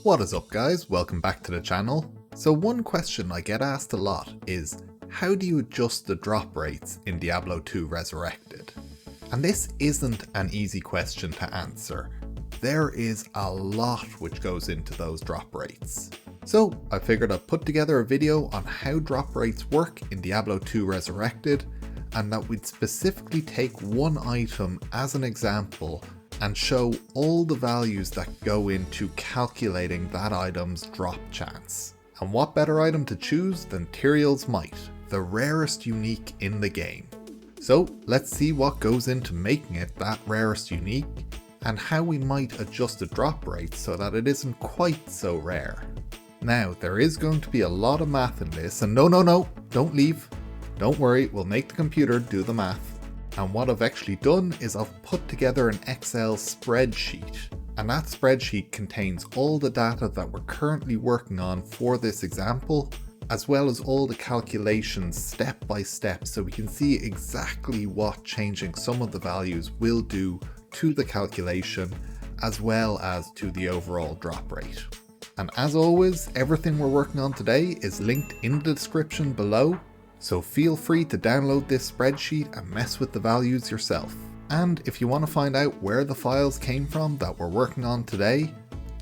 What is up guys, welcome back to the channel. So one question I get asked a lot is, how do you adjust the drop rates in Diablo 2 Resurrected? And this isn't an easy question to answer. There is a lot which goes into those drop rates. So I figured I'd put together a video on how drop rates work in Diablo 2 Resurrected, and that we'd specifically take one item as an example and show all the values that go into calculating that item's drop chance. And what better item to choose than Tyrael's Might, the rarest unique in the game. So let's see what goes into making it that rarest unique, and how we might adjust the drop rate so that it isn't quite so rare. Now there is going to be a lot of math in this, and no, don't leave. Don't worry, we'll make the computer do the math. And what I've actually done is I've put together an Excel spreadsheet, and that spreadsheet contains all the data that we're currently working on for this example, as well as all the calculations step by step, so we can see exactly what changing some of the values will do to the calculation, as well as to the overall drop rate. And as always, everything we're working on today is linked in the description below, so feel free to download this spreadsheet and mess with the values yourself. And if you want to find out where the files came from that we're working on today,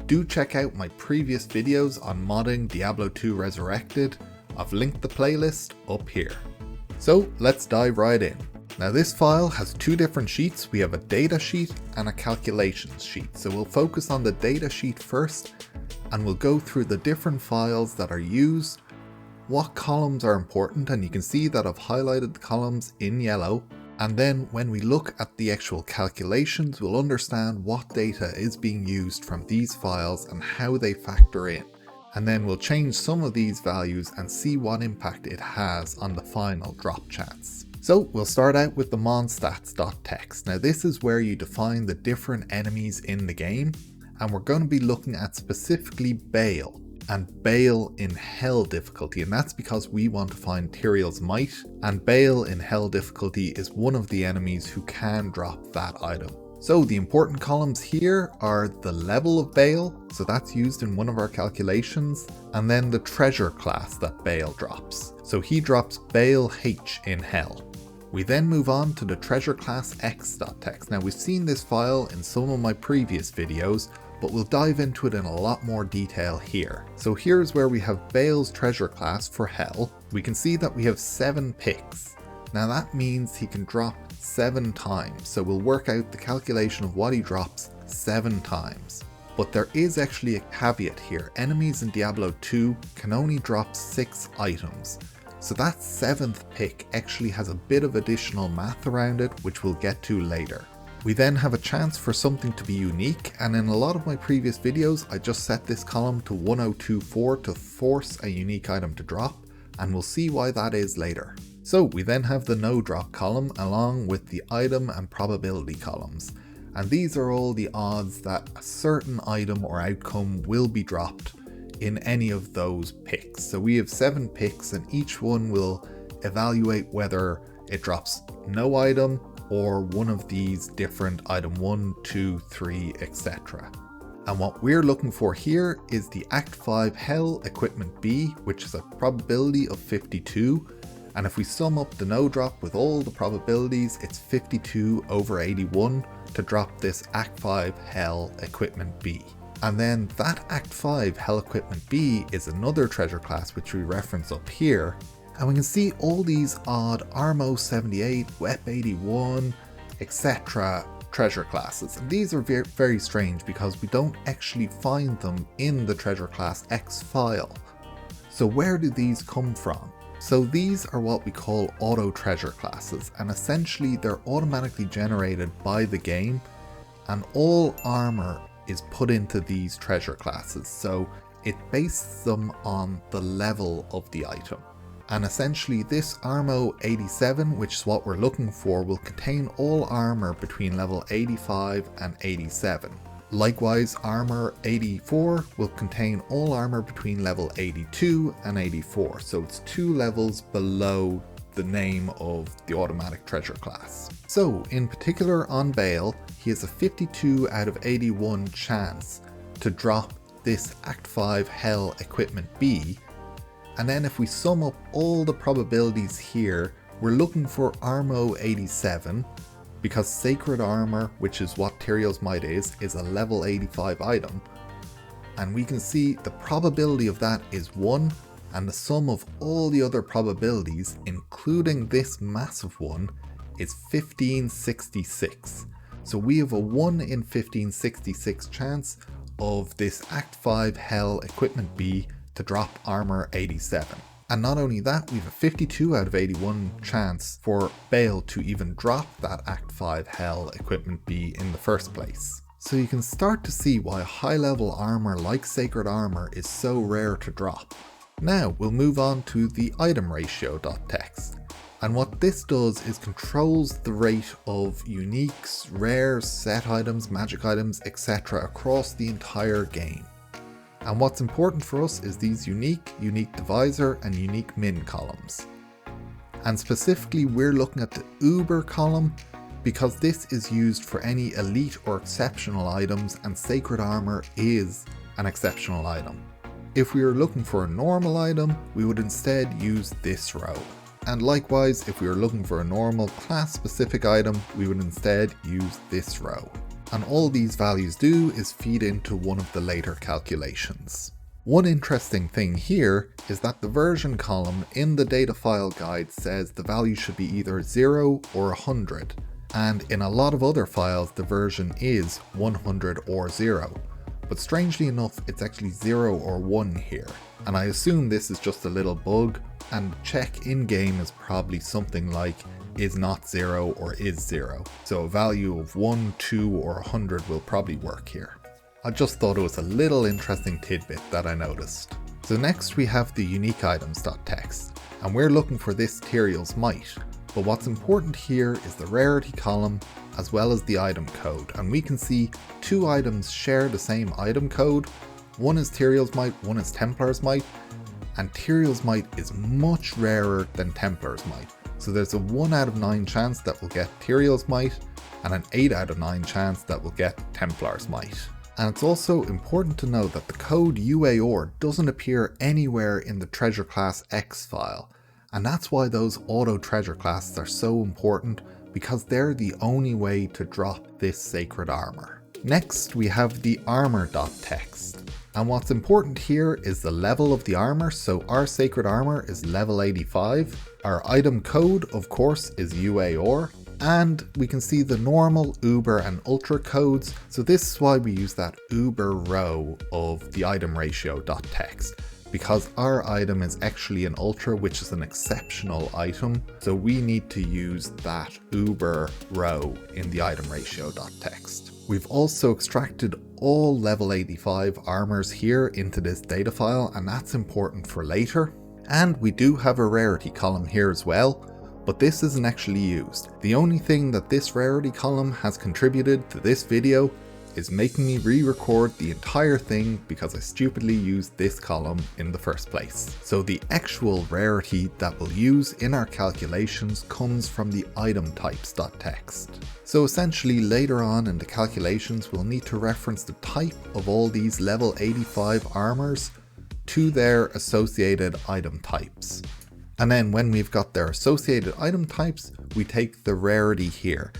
do check out my previous videos on modding Diablo 2 Resurrected. I've linked the playlist up here. So let's dive right in. Now this file has two different sheets. We have a data sheet and a calculations sheet. So we'll focus on the data sheet first, and we'll go through the different files that are used, what columns are important, and you can see that I've highlighted the columns in yellow. And then when we look at the actual calculations, we'll understand what data is being used from these files and how they factor in. And then we'll change some of these values and see what impact it has on the final drop chance. So we'll start out with the Monstats.txt. Now this is where you define the different enemies in the game, and we're going to be looking at specifically Baal, and Baal in Hell difficulty, and that's because we want to find Tyrael's Might, and Baal in Hell difficulty is one of the enemies who can drop that item. So the important columns here are the level of Baal, so that's used in one of our calculations, and then the treasure class that Baal drops. So he drops Baal H in Hell. We then move on to the Treasureclassex.txt. Now we've seen this file in some of my previous videos, but we'll dive into it in a lot more detail here. So here's where we have Baal's treasure class for Hell. We can see that we have 7 picks. Now that means he can drop 7 times, so we'll work out the calculation of what he drops 7 times. But there is actually a caveat here. Enemies in Diablo 2 can only drop 6 items. So that 7th pick actually has a bit of additional math around it, which we'll get to later. We then have a chance for something to be unique, and in a lot of my previous videos I just set this column to 1024 to force a unique item to drop, and we'll see why that is later. So we then have the no drop column along with the item and probability columns, and these are all the odds that a certain item or outcome will be dropped in any of those picks. So we have 7 picks, and each one will evaluate whether it drops no item or one of these different item 1, 2, 3, etc. And what we're looking for here is the Act 5 Hell Equipment B, which is a probability of 52. And if we sum up the no drop with all the probabilities, it's 52 over 81 to drop this Act 5 Hell Equipment B. And then that Act 5 Hell Equipment B is another treasure class which we reference up here. And we can see all these odd Armor.txt, Wep81, etc. treasure classes. And these are very strange because we don't actually find them in the Treasure Class X file. So where do these come from? So these are what we call auto treasure classes, and essentially they're automatically generated by the game, and all armor is put into these treasure classes. So it bases them on the level of the item. And essentially this Armor.txt, which is what we're looking for, will contain all armor between level 85 and 87. Likewise, Armor.txt will contain all armor between level 82 and 84, so it's 2 levels below the name of the automatic treasure class. So in particular on Baal, he has a 52 out of 81 chance to drop this Act 5 Hell equipment B, and then if we sum up all the probabilities here, we're looking for Armor.txt, because Sacred Armor, which is what Tyrael's Might is a level 85 item, and we can see the probability of that is 1, and the sum of all the other probabilities, including this massive one, is 1566. So we have a 1 in 1566 chance of this Act 5 Hell equipment B to drop Armor.txt. And not only that, we have a 52 out of 81 chance for Baal to even drop that Act 5 Hell equipment B in the first place. So you can start to see why high level armor like Sacred Armor is so rare to drop. Now we'll move on to the Itemratio.txt. And what this does is controls the rate of uniques, rares, set items, magic items, etc. across the entire game. And what's important for us is these unique divisor, and unique min columns. And specifically we're looking at the Uber column because this is used for any elite or exceptional items, and Sacred Armor is an exceptional item. If we were looking for a normal item, we would instead use this row. And likewise, if we were looking for a normal class specific item, we would instead use this row. And all these values do is feed into one of the later calculations. One interesting thing here is that the version column in the data file guide says the value should be either 0 or 100, and in a lot of other files the version is 100 or 0. But strangely enough, it's actually 0 or 1 here. And I assume this is just a little bug, and check in-game is probably something like is not 0 or is 0. So a value of 1, 2 or 100 will probably work here. I just thought it was a little interesting tidbit that I noticed. So next we have the Uniqueitems.txt, and we're looking for this Tyrael's Might. But what's important here is the rarity column as well as the item code, and we can see two items share the same item code. One is Tyrael's Might, one is Templar's Might, and Tyrael's Might is much rarer than Templar's Might. So there's a 1 out of 9 chance that we'll get Tyrael's Might, and an 8 out of 9 chance that we'll get Templar's Might. And it's also important to note that the code UAOR doesn't appear anywhere in the Treasure Class X file, and that's why those auto treasure classes are so important, because they're the only way to drop this Sacred Armor. Next we have the Armor.txt. And what's important here is the level of the armor, so our Sacred Armor is level 85. Our item code, of course, is UAOR. And we can see the normal, Uber and Ultra codes, so this is why we use that Uber row of the Itemratio.txt, because our item is actually an Ultra, which is an exceptional item, so we need to use that Uber row in the Itemratio.txt. We've also extracted all level 85 armors here into this data file, and that's important for later. And we do have a rarity column here as well, but this isn't actually used. The only thing that this rarity column has contributed to this video is making me re-record the entire thing because I stupidly used this column in the first place. So the actual rarity that we'll use in our calculations comes from the Itemtypes.txt. So essentially later on in the calculations we'll need to reference the type of all these level 85 armors to their associated item types. And then when we've got their associated item types, we take the rarity here.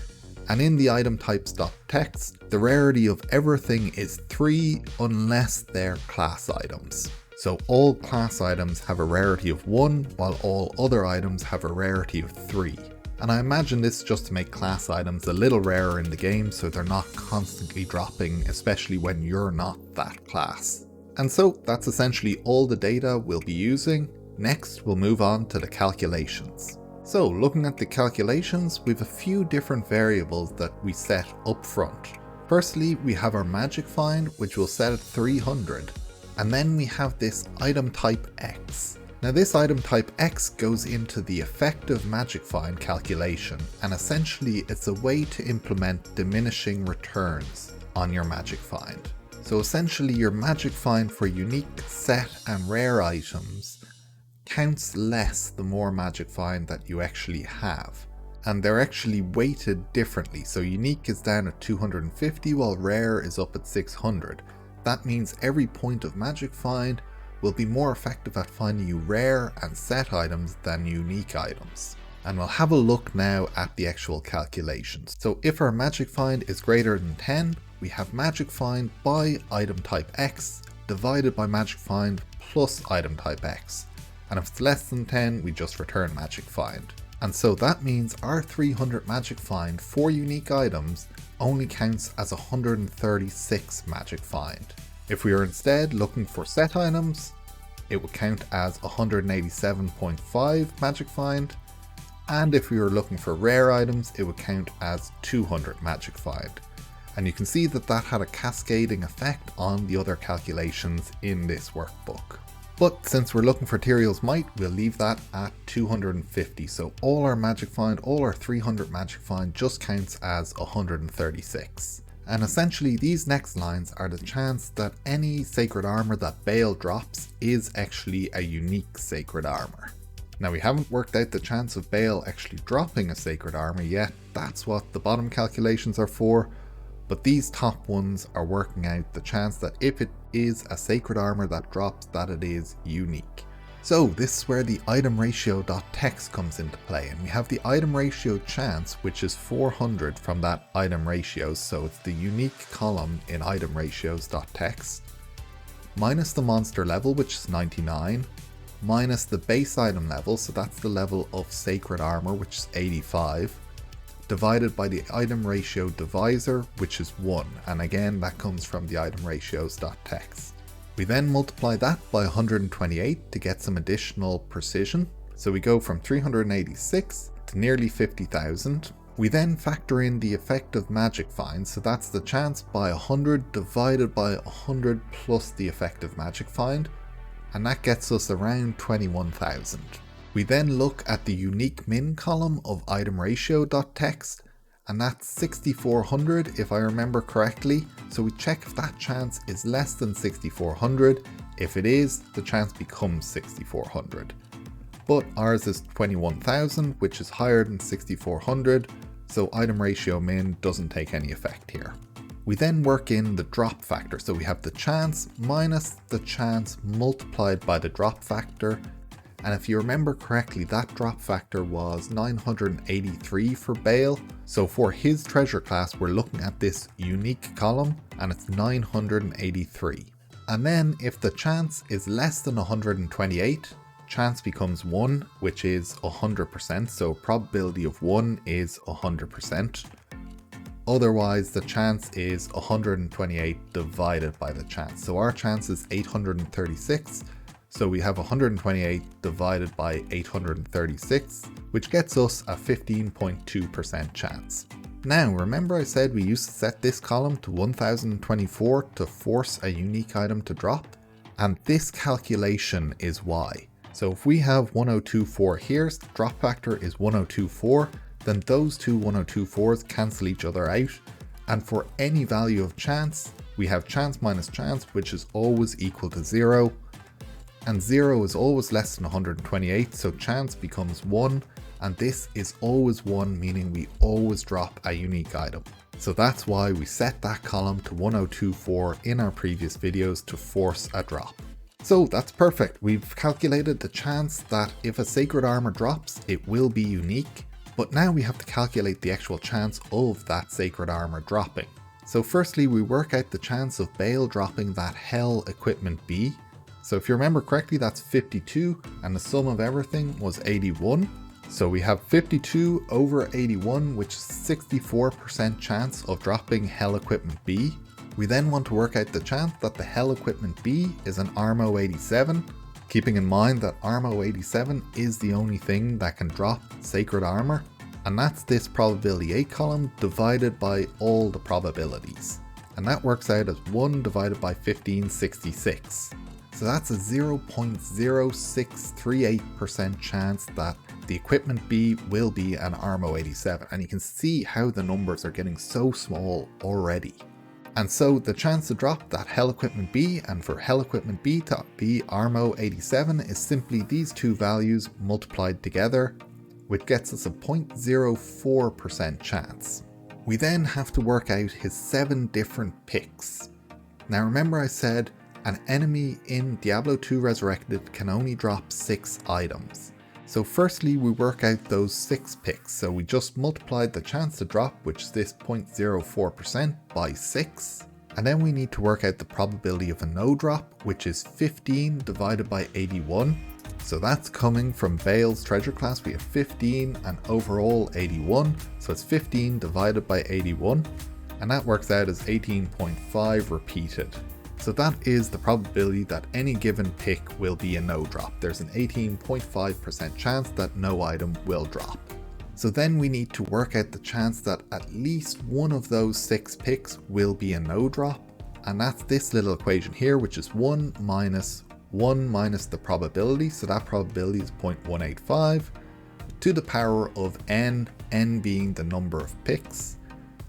And in the Itemtypes.txt, the rarity of everything is 3 unless they're class items. So all class items have a rarity of 1, while all other items have a rarity of 3. And I imagine this just to make class items a little rarer in the game so they're not constantly dropping, especially when you're not that class. And so that's essentially all the data we'll be using. Next, we'll move on to the calculations. So looking at the calculations, we have a few different variables that we set up front. Firstly, we have our magic find, which we'll set at 300. And then we have this item type X. Now this item type X goes into the effective magic find calculation, and essentially it's a way to implement diminishing returns on your magic find. So essentially your magic find for unique, set and rare items counts less the more magic find that you actually have. And they're actually weighted differently, so unique is down at 250 while rare is up at 600. That means every point of magic find will be more effective at finding you rare and set items than unique items. And we'll have a look now at the actual calculations. So if our magic find is greater than 10, we have magic find by item type X divided by magic find plus item type X. And if it's less than 10, we just return magic find. And so that means our 300 magic find for unique items only counts as 136 magic find. If we are instead looking for set items, it would count as 187.5 magic find. And if we were looking for rare items, it would count as 200 magic find. And you can see that that had a cascading effect on the other calculations in this workbook. But since we're looking for Tyrael's might, we'll leave that at 250. So all our magic find, all our 300 magic find just counts as 136. And essentially these next lines are the chance that any sacred armor that Baal drops is actually a unique sacred armor. Now we haven't worked out the chance of Baal actually dropping a sacred armor yet, that's what the bottom calculations are for, but these top ones are working out the chance that if it is a sacred armor that drops, that it is unique. So this is where the Itemratio.txt comes into play, and we have the item ratio chance, which is 400 from that item ratios, so it's the unique column in Itemratios.txt, minus the monster level, which is 99, minus the base item level, so that's the level of sacred armor, which is 85, divided by the item ratio divisor, which is 1, and again that comes from the Itemratios.txt. We then multiply that by 128 to get some additional precision, so we go from 386 to nearly 50,000. We then factor in the effect of magic find, so that's the chance by 100 divided by 100 plus the effective magic find, and that gets us around 21,000. We then look at the unique min column of Itemratio.txt, and that's 6400 if I remember correctly, so we check if that chance is less than 6400. If it is, the chance becomes 6400. But ours is 21,000, which is higher than 6400, so item ratio min doesn't take any effect here. We then work in the drop factor, so we have the chance minus the chance multiplied by the drop factor, and if you remember correctly, that drop factor was 983 for Baal, so for his treasure class we're looking at this unique column and it's 983. And then if the chance is less than 128, chance becomes 1, which is 100%, so probability of 1 is 100%. Otherwise the chance is 128 divided by the chance, so our chance is 836. So we have 128 divided by 836, which gets us a 15.2% chance. Now remember I said we used to set this column to 1024 to force a unique item to drop? And this calculation is why. So if we have 1024 here, so the drop factor is 1024, then those two 1024s cancel each other out, and for any value of chance, we have chance minus chance, which is always equal to 0, and 0 is always less than 128, so chance becomes 1, and this is always 1, meaning we always drop a unique item. So that's why we set that column to 1024 in our previous videos to force a drop. So that's perfect. We've calculated the chance that if a sacred armor drops, it will be unique, but now we have to calculate the actual chance of that sacred armor dropping. So firstly, we work out the chance of Baal dropping that Hell Equipment B. So if you remember correctly, that's 52, and the sum of everything was 81. So we have 52 over 81, which is 64% chance of dropping Hell Equipment B. We then want to work out the chance that the Hell Equipment B is an Armor.txt, keeping in mind that Armor.txt is the only thing that can drop Sacred Armor, and that's this probability 8 column divided by all the probabilities. And that works out as 1 divided by 1566. So that's a 0.0638% chance that the Equipment B will be an Armor.txt, and you can see how the numbers are getting so small already. And so the chance to drop that Hell Equipment B and for Hell Equipment B to be Armor.txt is simply these two values multiplied together, which gets us a 0.04% chance. We then have to work out his 7 different picks. Now remember I said an enemy in Diablo 2 Resurrected can only drop 6 items. So firstly we work out those 6 picks, so we just multiplied the chance to drop, which is this 0.04%, by 6. And then we need to work out the probability of a no drop, which is 15 divided by 81. So that's coming from Baal's treasure class. We have 15 and overall 81. So it's 15 divided by 81. And that works out as 18.5 repeated. So that is the probability that any given pick will be a no drop. There's an 18.5% chance that no item will drop. So then we need to work out the chance that at least one of those 6 picks will be a no drop. And that's this little equation here, which is 1 minus the probability. So that probability is 0.185 to the power of n being the number of picks.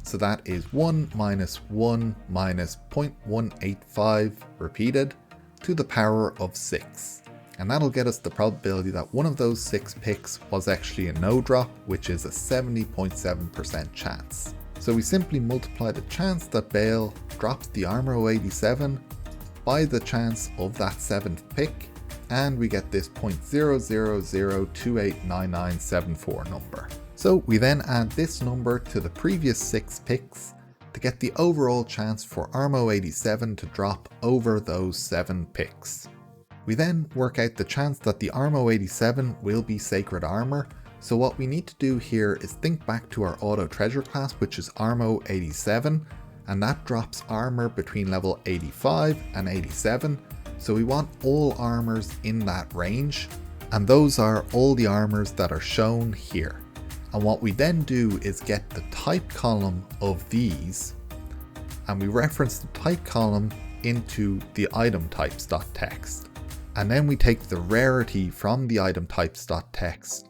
So that is 1 minus 0.185 repeated to the power of 6. And that'll get us the probability that one of those 6 picks was actually a no drop, which is a 70.7% chance. So we simply multiply the chance that Baal drops the Armor.txt by the chance of that 7th pick, and we get this 0.000289974 number. So we then add this number to the previous 6 picks to get the overall chance for Armor.txt to drop over those 7 picks. We then work out the chance that the Armor.txt will be Sacred Armor. So what we need to do here is think back to our auto treasure class, which is Armor.txt, and that drops armor between level 85 and 87. So we want all armors in that range, and those are all the armors that are shown here. And what we then do is get the type column of these, and we reference the type column into the Itemtypes.txt. And then we take the rarity from the Itemtypes.txt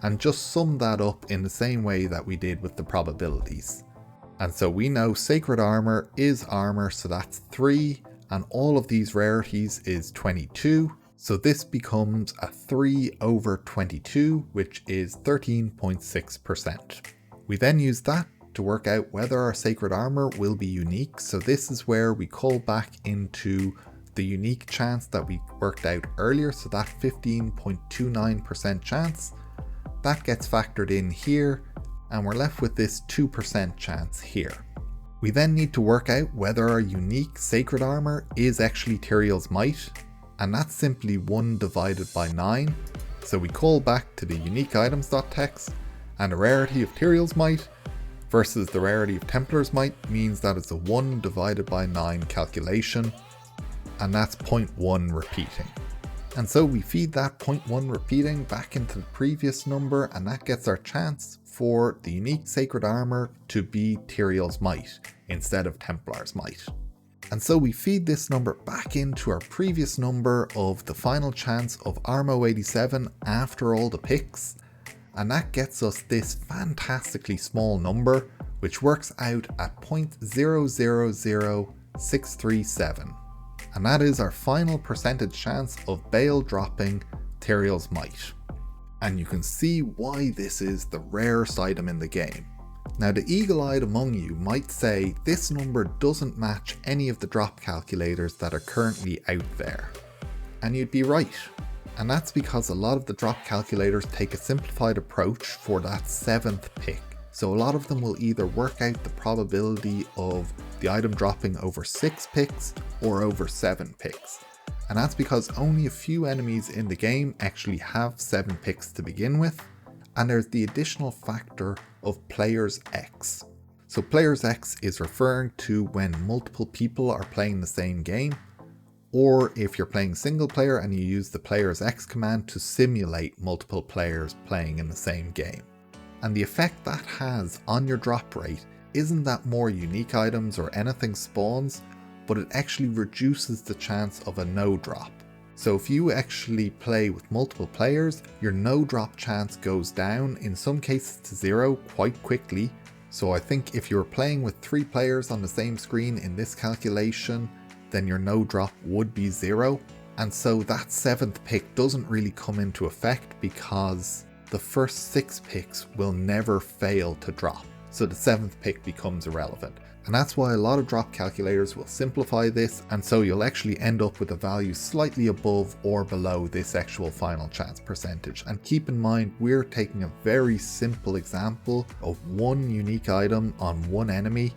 and just sum that up in the same way that we did with the probabilities. And so we know Sacred Armor is armor, so that's 3, and all of these rarities is 22. So this becomes a 3 over 22, which is 13.6%. We then use that to work out whether our Sacred Armor will be unique. So this is where we call back into the unique chance that we worked out earlier. So that 15.29% chance, that gets factored in here, and we're left with this 2% chance here. We then need to work out whether our unique Sacred Armor is actually Tyrael's Might, and that's simply 1 divided by 9. So we call back to the Uniqueitems.txt, and the rarity of Tyrael's Might versus the rarity of Templar's Might means that it's a 1 divided by 9 calculation, and that's 0.1 repeating. And so we feed that 0.1 repeating back into the previous number, and that gets our chance for the unique Sacred Armor to be Tyrael's Might instead of Templar's Might. And so we feed this number back into our previous number of the final chance of Armor.txt after all the picks, and that gets us this fantastically small number, which works out at 0.000637. And that is our final percentage chance of Baal dropping Tyrael's Might. And you can see why this is the rarest item in the game. Now the eagle-eyed among you might say this number doesn't match any of the drop calculators that are currently out there. And you'd be right. And that's because a lot of the drop calculators take a simplified approach for that 7th pick. So a lot of them will either work out the probability of the item dropping over 6 picks or over 7 picks. And that's because only a few enemies in the game actually have 7 picks to begin with. And there's the additional factor of players X. So players X is referring to when multiple people are playing the same game, or if you're playing single player and you use the players X command to simulate multiple players playing in the same game. And the effect that has on your drop rate isn't that more unique items or anything spawns, but it actually reduces the chance of a no drop. So if you actually play with multiple players, your no drop chance goes down, in some cases to 0 quite quickly. So I think if you're playing with 3 players on the same screen in this calculation, then your no drop would be 0. And so that 7th pick doesn't really come into effect because the first 6 picks will never fail to drop. So the 7th pick becomes irrelevant. And that's why a lot of drop calculators will simplify this, and so you'll actually end up with a value slightly above or below this actual final chance percentage. And keep in mind, we're taking a very simple example of one unique item on one enemy.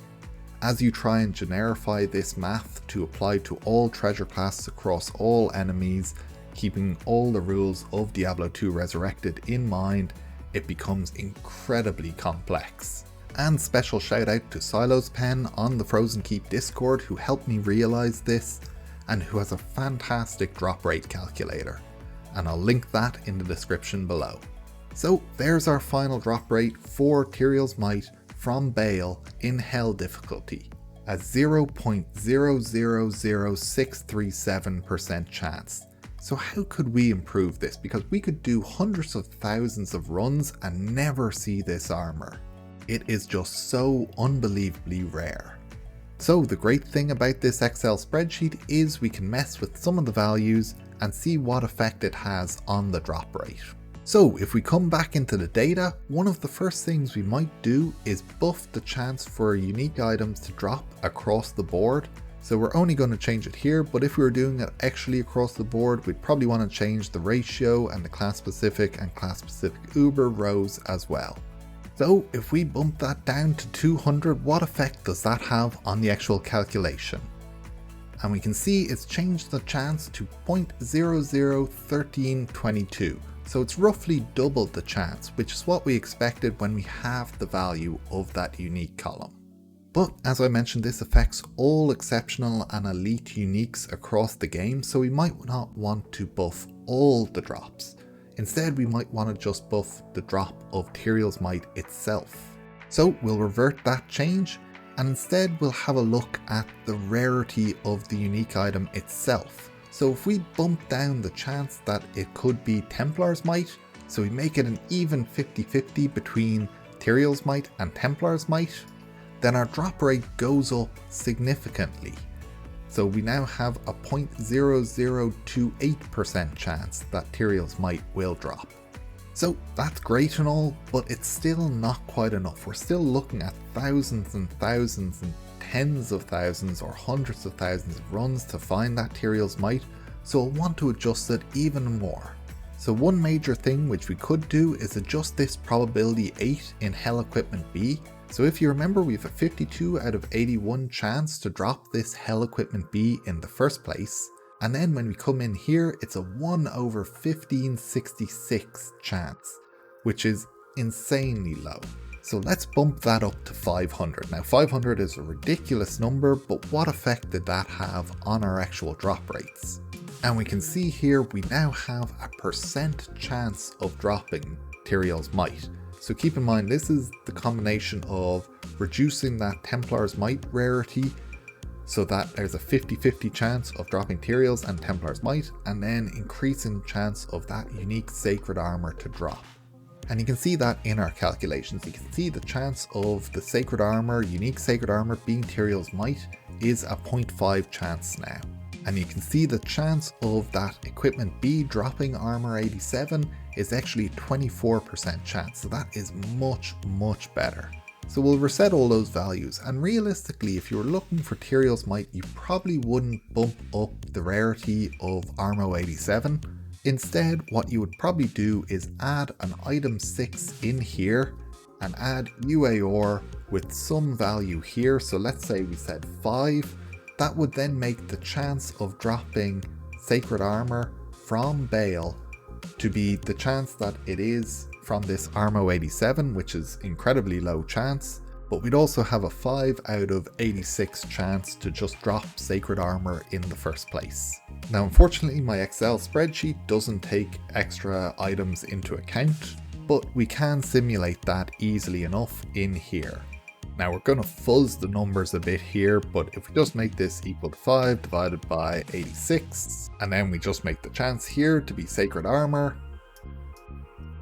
As you try and generify this math to apply to all treasure classes across all enemies, keeping all the rules of Diablo 2 Resurrected in mind, it becomes incredibly complex. And special shout out to Silo's Pen on the Frozen Keep Discord, who helped me realize this and who has a fantastic drop rate calculator, and I'll link that in the description below. So there's our final drop rate for Tyrael's Might from Baal in Hell difficulty, a 0.000637% chance. So how could we improve this? Because we could do hundreds of thousands of runs and never see this armor. It is just so unbelievably rare. So the great thing about this Excel spreadsheet is we can mess with some of the values and see what effect it has on the drop rate. So if we come back into the data, one of the first things we might do is buff the chance for unique items to drop across the board. So we're only going to change it here, but if we were doing it actually across the board, we'd probably want to change the ratio and the class specific and class specific Uber rows as well. So if we bump that down to 200, what effect does that have on the actual calculation? And we can see it's changed the chance to 0.001322. So it's roughly doubled the chance, which is what we expected when we have the value of that unique column. But as I mentioned, this affects all exceptional and elite uniques across the game, so we might not want to buff all the drops. Instead, we might want to just buff the drop of Tyrael's Might itself. So we'll revert that change, and instead we'll have a look at the rarity of the unique item itself. So if we bump down the chance that it could be Templar's Might, so we make it an even 50-50 between Tyrael's Might and Templar's Might, then our drop rate goes up significantly. So we now have a 0.0028% chance that Tyrael's Might will drop. So that's great and all, but it's still not quite enough. We're still looking at thousands and thousands and tens of thousands or hundreds of thousands of runs to find that Tyrael's Might, so I'll want to adjust it even more. So one major thing which we could do is adjust this probability 8 in Hell Equipment B. So if you remember, we have a 52 out of 81 chance to drop this Hell Equipment B in the first place. And then when we come in here, it's a 1 over 1566 chance, which is insanely low. So let's bump that up to 500. Now 500 is a ridiculous number, but what effect did that have on our actual drop rates? And we can see here we now have a percent chance of dropping Tyrael's Might. So keep in mind, this is the combination of reducing that Templar's Might rarity so that there's a 50-50 chance of dropping Tyrael's and Templar's Might, and then increasing the chance of that unique sacred armor to drop. And you can see that in our calculations. You can see the chance of the sacred armor, unique sacred armor being Tyrael's Might is a 0.5 chance now. And you can see the chance of that equipment B dropping armor 87 is actually 24% chance. So that is much, much better. So we'll reset all those values, and realistically, if you were looking for Tyrael's Might, you probably wouldn't bump up the rarity of Armor 87. Instead, what you would probably do is add an item 6 in here and add UAR with some value here. So let's say we said 5. That would then make the chance of dropping Sacred Armor from Baal to be the chance that it is from this Armor 87, which is incredibly low chance, but we'd also have a 5 out of 86 chance to just drop Sacred Armor in the first place. Now unfortunately my Excel spreadsheet doesn't take extra items into account, but we can simulate that easily enough in here. Now we're going to fuzz the numbers a bit here, but if we just make this equal to 5 divided by 86, and then we just make the chance here to be Sacred Armor,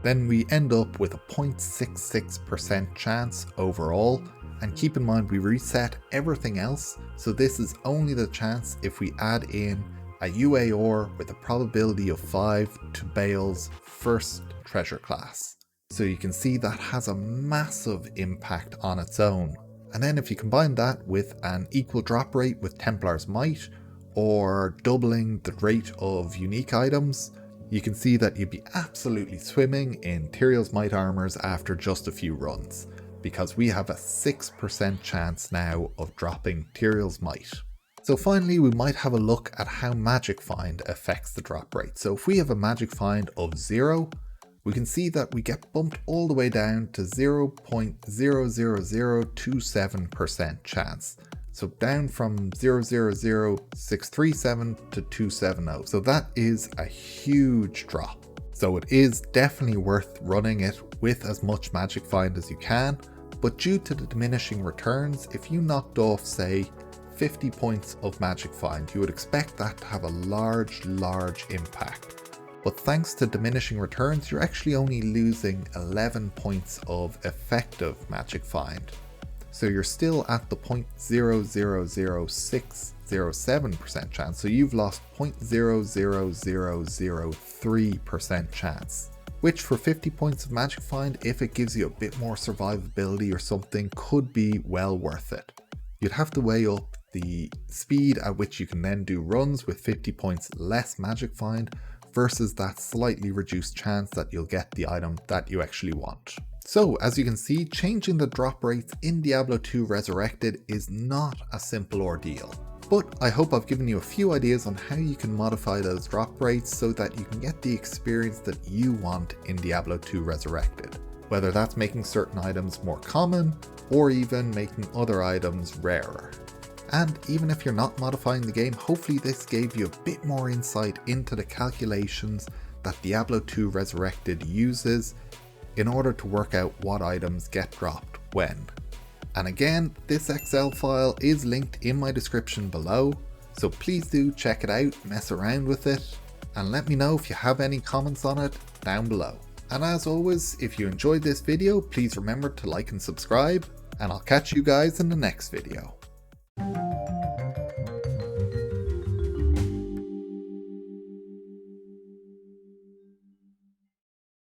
then we end up with a 0.66% chance overall. And keep in mind we reset everything else, so this is only the chance if we add in a UAR with a probability of 5 to Baal's first treasure class. So you can see that has a massive impact on its own. And then if you combine that with an equal drop rate with Templar's Might, or doubling the rate of unique items, you can see that you'd be absolutely swimming in Tyrael's Might armors after just a few runs, because we have a 6% chance now of dropping Tyrael's Might. So finally, we might have a look at how Magic Find affects the drop rate. So if we have a Magic Find of 0, we can see that we get bumped all the way down to 0.000027% chance. So down from 0.000637 to 270. So that is a huge drop. So it is definitely worth running it with as much Magic Find as you can, but due to the diminishing returns, if you knocked off, say, 50 points of Magic Find, you would expect that to have a large impact. But thanks to diminishing returns, you're actually only losing 11 points of effective Magic Find. So you're still at the 0.000607% chance, so you've lost 0.00003% chance. Which for 50 points of Magic Find, if it gives you a bit more survivability or something, could be well worth it. You'd have to weigh up the speed at which you can then do runs with 50 points less Magic Find versus that slightly reduced chance that you'll get the item that you actually want. So as you can see, changing the drop rates in Diablo 2 Resurrected is not a simple ordeal. But I hope I've given you a few ideas on how you can modify those drop rates so that you can get the experience that you want in Diablo 2 Resurrected. Whether that's making certain items more common, or even making other items rarer. And even if you're not modifying the game, hopefully this gave you a bit more insight into the calculations that Diablo 2 Resurrected uses in order to work out what items get dropped when. And again, this Excel file is linked in my description below, so please do check it out, mess around with it, and let me know if you have any comments on it down below. And as always, if you enjoyed this video, please remember to like and subscribe, and I'll catch you guys in the next video.